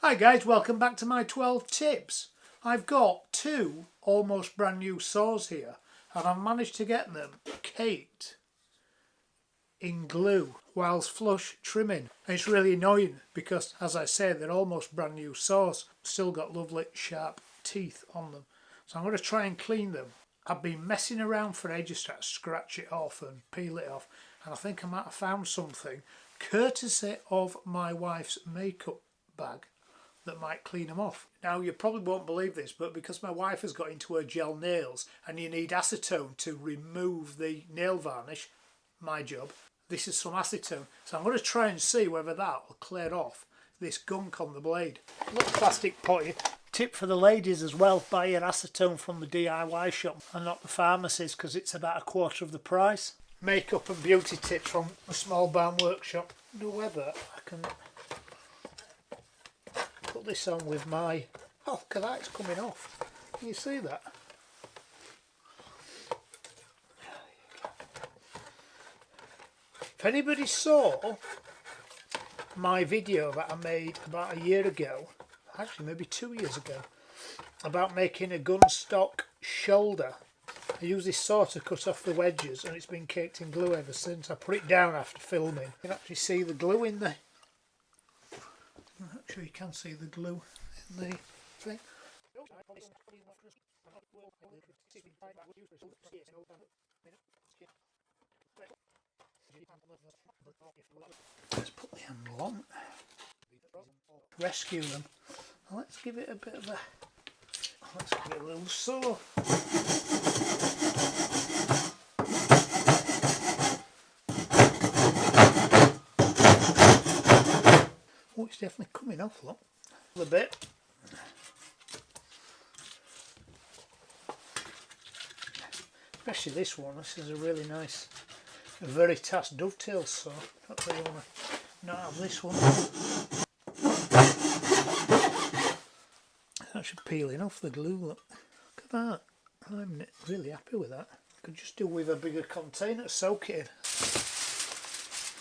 Hi guys, welcome back to my 12 tips. I've got two almost brand new saws here and I've managed to get them caked in glue whilst flush trimming. And it's really annoying because, as I say, they're almost brand new saws, still got lovely sharp teeth on them. So I'm going to try and clean them. I've been messing around for ages trying to scratch it off and peel it off, and I think I might have found something courtesy of my wife's makeup bag that might clean them off. Now you probably won't believe this, but because my wife has got into her gel nails and you need acetone to remove the nail varnish, my job, this is some acetone. So I'm going to try and see whether that will clear off this gunk on the blade. Little plastic potty. Tip for the ladies as well, buy your acetone from the DIY shop and not the pharmacies, because it's about a quarter of the price. Makeup and beauty tips from a small barn workshop. I wonder whether I can put this on with my... Oh, look at that, it's coming off. Can you see that? If anybody saw my video that I made about a year ago, actually maybe 2 years ago, about making a gun stock shoulder, I use this saw to cut off the wedges and it's been caked in glue ever since. I put it down after filming. You can actually see the glue in there. Actually you can see the glue in the thing. Let's put the handle on. Rescue them. Let's give it a bit of a... Let's give it a little saw. Oh, it's definitely coming off, look. A bit. Especially this one. This is a really nice Veritas Dovetail Saw. Not really want to not have this one. It's actually peeling off the glue, look. Look at that. I'm really happy with that. Could just do with a bigger container to soak it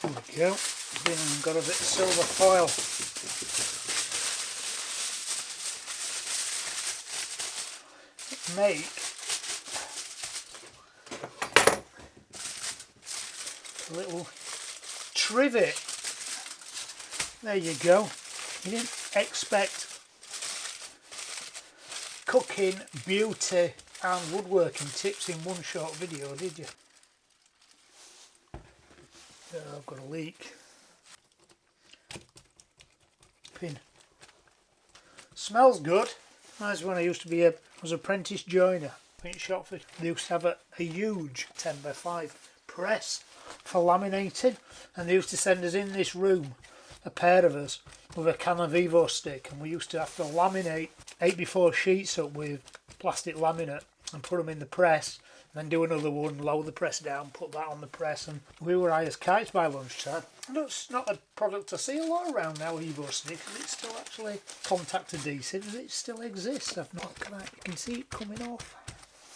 in. There we go. Then got a bit of silver foil. Make a little trivet. There you go. You didn't expect cooking, beauty and woodworking tips in one short video, did you? Oh, I've got a leak. Pin. Smells good. Reminds me when I used to be a apprentice joiner. Paint shop fit. They used to have a huge 10x5 press for laminating, and they used to send us in this room, a pair of us, with a can of Evo stick, and we used to have to laminate 8x4 sheets up with plastic laminate and put them in the press, and then do another one, lower the press down, put that on the press, and we were high as kites by lunchtime. It's not a product I see a lot around now, Evo stick, and it's still actually contact adhesive, it still exists. I've not, look at that, you can see it coming off.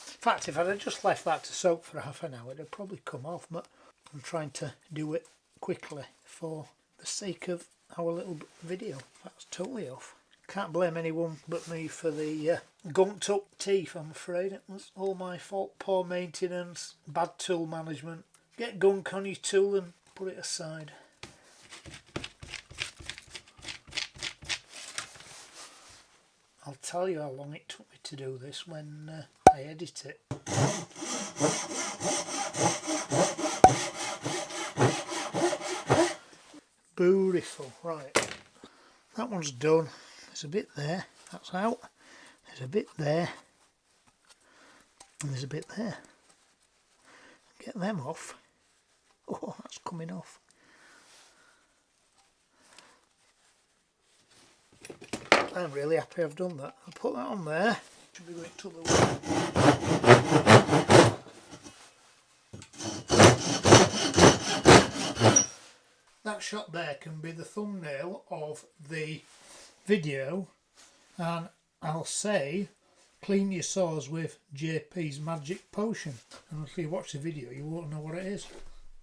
In fact, if I'd have just left that to soak for half an hour, it'd probably come off, but I'm trying to do it quickly for the sake of our little video. That's totally off. Can't blame anyone but me for the gunked up teeth, I'm afraid. It was all my fault. Poor maintenance, bad tool management. Get gunk on your tool and put it aside. I'll tell you how long it took me to do this when I edit it. Beautiful. Right, that one's done. There's a bit there, that's out. There's a bit there, and there's a bit there. Get them off. Oh, that's coming off. I'm really happy I've done that. I'll put that on there. Should be going to the way. That shot there can be the thumbnail of the video, and I'll say clean your saws with JP's magic potion, and if you watch the video you won't know what it is.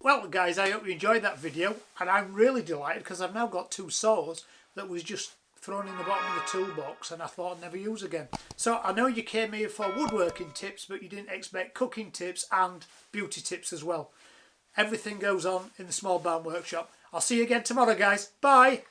Well guys, I hope you enjoyed that video, and I'm really delighted because I've now got two saws that was just thrown in the bottom of the toolbox and I thought I'd never use again. So I know you came here for woodworking tips, but you didn't expect cooking tips and beauty tips as well. Everything goes on in the Small Barn Workshop. I'll see you again tomorrow, guys. Bye!